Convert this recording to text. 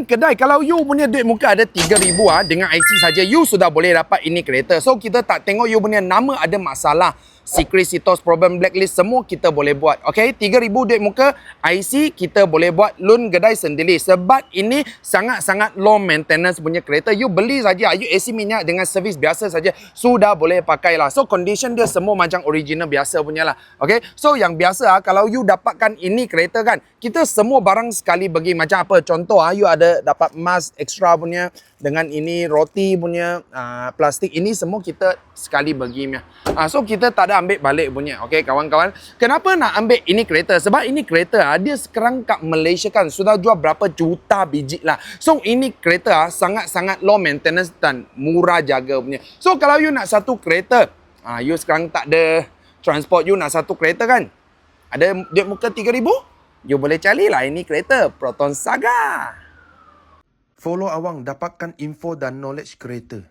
Lun kedai, kalau you punya duit muka ada 3,000 dengan IC saja, you sudah boleh dapat ini kereta. So, kita tak tengok you punya nama ada masalah. Secret, CITOS, problem, blacklist, semua kita boleh buat. Okay, 3,000 duit muka, IC kita boleh buat loan kedai sendiri. Sebab ini sangat-sangat low maintenance punya kereta. You beli saja, you AC minyak dengan servis biasa saja, sudah boleh pakai lah. So, condition dia semua macam original biasa punya lah. Okay, so yang biasa kalau you dapatkan ini kereta kan, kita semua barang sekali bagi. Macam apa, contoh you ada dapat mask extra punya, dengan ini roti punya plastik, ini semua kita sekali bagi punya. So kita tak ada ambil balik punya. Okey kawan-kawan, kenapa nak ambil ini kereta? Sebab ini kereta dia sekarang kat Malaysia kan sudah jual berapa juta biji lah. So ini kereta sangat-sangat low maintenance dan murah jaga punya. So kalau you nak satu kereta, you sekarang tak ada transport, you nak satu kereta kan, ada duit muka 3,000, you boleh carilah ini kereta Proton Saga. Follow awang dapatkan info dan knowledge kereta.